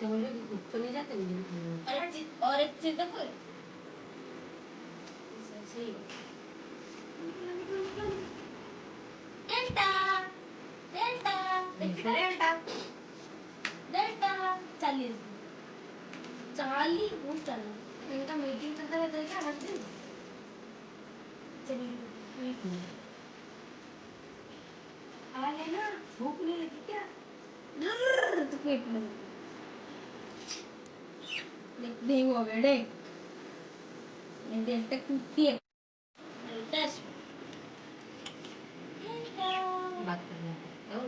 और एक चीज देखो डेल्टा डेल्टा डेल्टा डेल्टा चालीस चाली खूप चाललं इनका मीटिंग तर करायचं का हंड्रेड चलिए आले ना भूख नहीं लगी क्या तो पेट में देख नहीं वो बेड़े डेल्टा कुत्ती है डेल्टा बात करना है और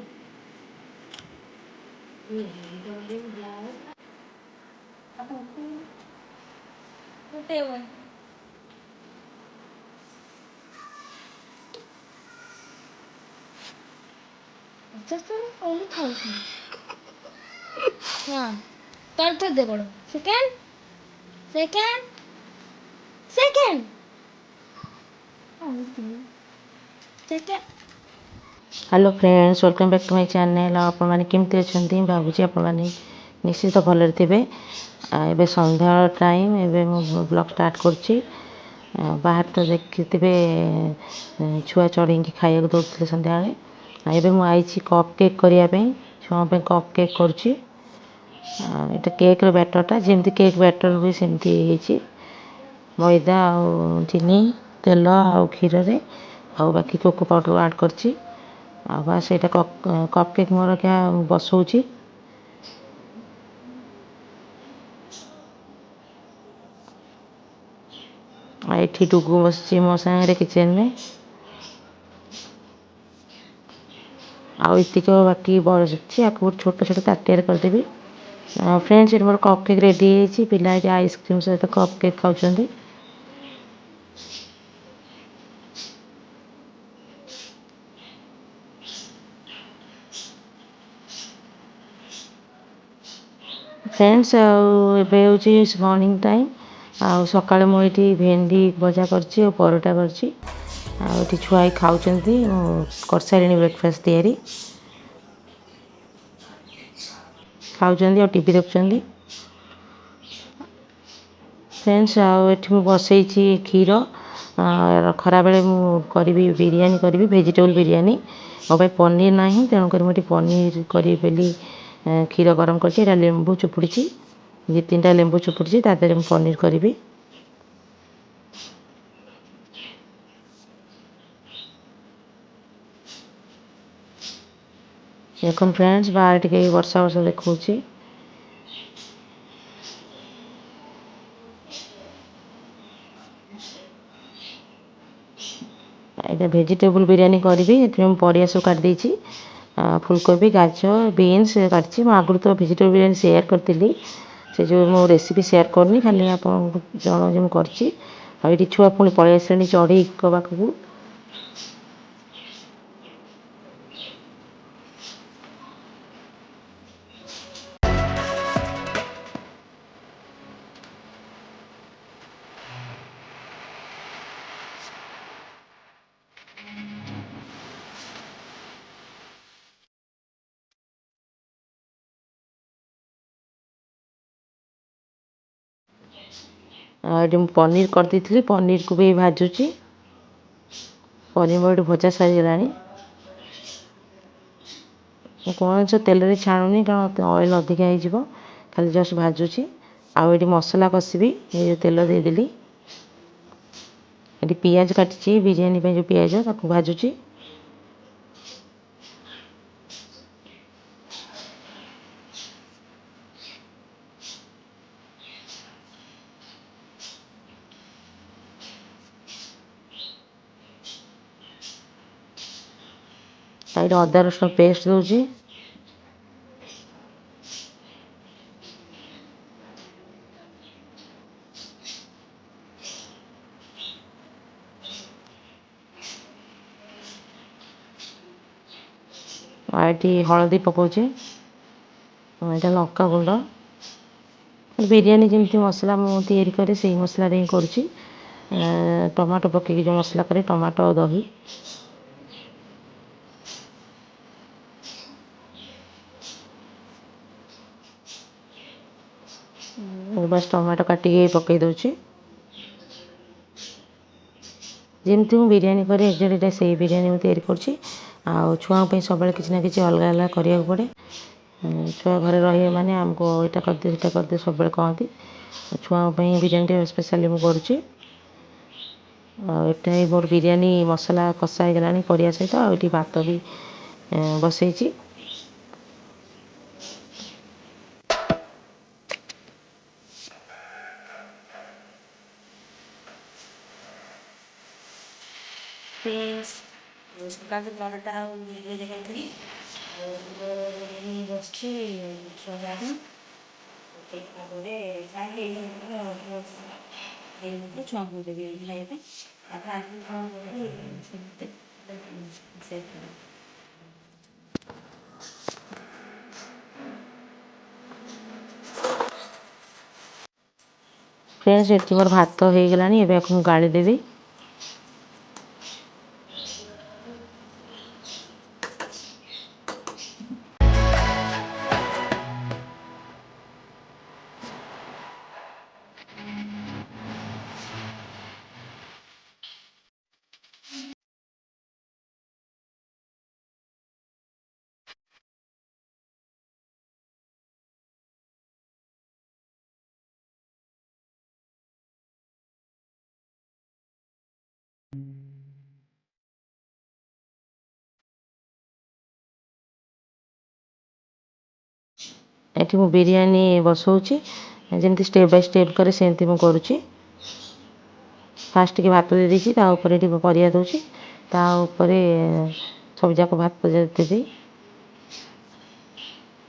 ये तो बड़े ब्लाउज अब होते हुए just only 1000 हाँ कर तो दे बड़ो second second second second hello friends welcome back to my channel आपण माने केमती अछंती भाबुची आपण माने निश्चित भलरे थिबे एबे संध्या टाइम एबे मो ब्लॉग स्टार्ट करछि बाहर तो देखिथिबे छुआ चढ़ी खाइक दौड़े संध्या एबे मु आइछि कप केक करिया पे छुआ पे कप केक करछि एटा केक रो बैटरटा जेमती केक बैटर हुए सेमती हेछि मैदा आ चीनी तेल आ क्षीर रे आ बाकी कोको पाउडर ऐड करछि आ बस एटा कप केक मोर क्या बसौछि एठी टुकु बसछि मो संगे किचन में आ इतिक बाकी बड़ी आपको छोट छोट ताटिया करदेवी फ्रेंड्स मोर कप केक रेडी है पिला आइसक्रीम सहित कप केक खाऊँ फ्रेंड्स आबे हूँ मॉर्निंग टाइम आ सकाଳେ ମୁଁ ଏଠି ଭେଣ୍ଡି ଭଜା କରିଛି ଆଉ ପରଟା କରିଛି ଆଉ ଏଠି ଛୁଆ ଖାଉଛନ୍ତି କରିସାରିଣି ବ୍ରେକଫାଷ୍ଟ ତିଆରି ଖାଉଛନ୍ତି ଆଉ ଟିଭି ଦେଖୁଛନ୍ତି फ्रेंड्स आउ एठी ମୁଁ ବସେଇଛି କ୍ଷୀର ଖରାବେଳେ ମୁଁ କରିବି ବିରିୟାନୀ କରିବି ଭେଜିଟେबल ବିରିୟାନୀ ମୋ ପାଇଁ ପନିର ନାହିଁ ତେଣୁକରି ମୁଁ ଏଠି ପନିର କରିବି ବୋଲି କ୍ଷୀର ଗରମ କରିଛି ଏଇଟା ଲେମ୍ବୁ ଚୁପୁଡ଼ିଛି ଦି ତିନିଟା ଲେମ୍ବୁ ଚୁପୁଡ଼ିଛି ତା ଦେହରେ ମୁଁ ପନିର କରିବି देखो फ्रेंड्स बाहर टिके वर्षा वर्षा देखौछि एटा भेजिटेबल बिरयानी करी परिया सब काट देछि फुलकोबी गाजर बीन्स काटछि मैं आगु तो भेजिटेबल बिरयानी शेयर करथिली से जो मो रेसिपी शेयर करनी खाली आप जन जो करछि आ एठी छुआ पुणी पळै आसणी चढ़ी पाखकू पनीर कर दी पनीर को भी भाजुची पनीर मोटे भजा सारी गलानी कौन सा तेल रे छाणुनी कारण ऑयल अधिका हो खाली जस्ट भाजुची आउे मसला कषिबी ये तेल देदेली ये पियाज काटी बिरयानी जो पियाज ताको भाजुची अदा रसुण पेस्ट दूची ये हलदी पकाउे यहाँ लंका गुंड बिरयानी जमी मसला मुझे या करे से मसला करुँची टमाटो पकई जो मसला करे टमाटो दही ବାସ୍ ଟମାଟୋ କାଟିକି ପକାଇ ଦେଉଛି। ଯେମିତି ମୁଁ ବିରିୟାନୀ କରେ ଏକ୍ଜାକ୍ଟ ସେଇ ବିରିୟାନୀ ମୁଁ ତିଆରି କରୁଛି। ଆଉ ଛୁଆଙ୍କ ପାଇଁ ସବୁବେଳେ କିଛି ନା କିଛି ଅଲଗା ଅଲଗା କରିବାକୁ ପଡ଼େ। ଛୁଆ ଘରେ ରହିବେ ମାନେ ଆମକୁ ଏଇଟା କରିଦିଅ ସେଇଟା କରିଦିଅ ସବୁବେଳେ କହନ୍ତି। ଛୁଆଙ୍କ ପାଇଁ ବିରିୟାନୀଟା ସ୍ପେଶାଲି ମୁଁ କରୁଛି। ଆଉ ଏଟା ମୋର ବିରିୟାନୀ ମସଲା କଷା ହେଇଗଲାଣି ପରିବା ସହିତ। ଆଉ ଏଠି ଭାତ ବି ବସେଇଛି। ସକାଳ ନଅଟା ଆଉ ଯାଇଥିଲି ବସିଛି ଛୁଆମାନେ ଛୁଆଙ୍କୁ ଦେବି ଖାଇବା ପାଇଁ। ଫ୍ରେଣ୍ଡସ୍ ଏଠି ମୋର ଭାତ ହେଇଗଲାଣି, ଏବେ ଆକୁ ମୁଁ ଗାଳି ଦେବି। ଏଠି ମୁଁ ବିରିୟାନୀ ବସାଉଛି, ଯେମିତି ଷ୍ଟେପ୍ ବାଇ ଷ୍ଟେପ୍ କରେ ସେମିତି ମୁଁ କରୁଛି। ଫାଷ୍ଟ ଟିକେ ଭାତ ଦେଇ ଦେଇଛି, ତା ଉପରେ ଟିକେ ପରିବା ଦେଉଛି, ତା ଉପରେ ସବୁଯାକ ଭାତ ଦେବି।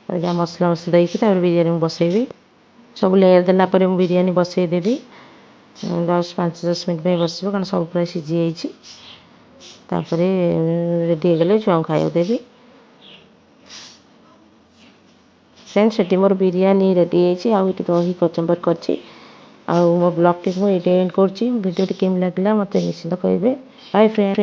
ଯାହା ମସଲା ଦେଇକି ତାପରେ ବିରିୟାନୀ ମୁଁ ବସେଇବି। ସବୁ ଲେୟାର ଦେଲା ପରେ ମୁଁ ବିରିୟାନୀ ବସେଇ ଦେବି। 5-10 ମିନିଟ୍ ପାଇଁ ବସିବ, କାରଣ ସବୁ ପୁରା ସିଝିଯାଇଛି। ତାପରେ ରେଡ଼ି ହେଇଗଲେ ଛୁଆଙ୍କୁ ଖାଇବାକୁ ଦେବି। ଫ୍ରେଣ୍ଡସ୍ ସେଠି ମୋର ବିରିୟାନୀ ରେଡ଼ି ହେଇଛି। ଆଉ ଏଠି ଦହି କଚୁମ୍ବର କରିଛି। ଆଉ ମୋ ବ୍ଲଗ୍ଟି ମୁଁ ଏଇଠି ଏଣ୍ଡ କରୁଛି। ଭିଡ଼ିଓଟି କେମିତି ଲାଗିଲା ମୋତେ ନିଶ୍ଚିତ କହିବେ। Bye friend.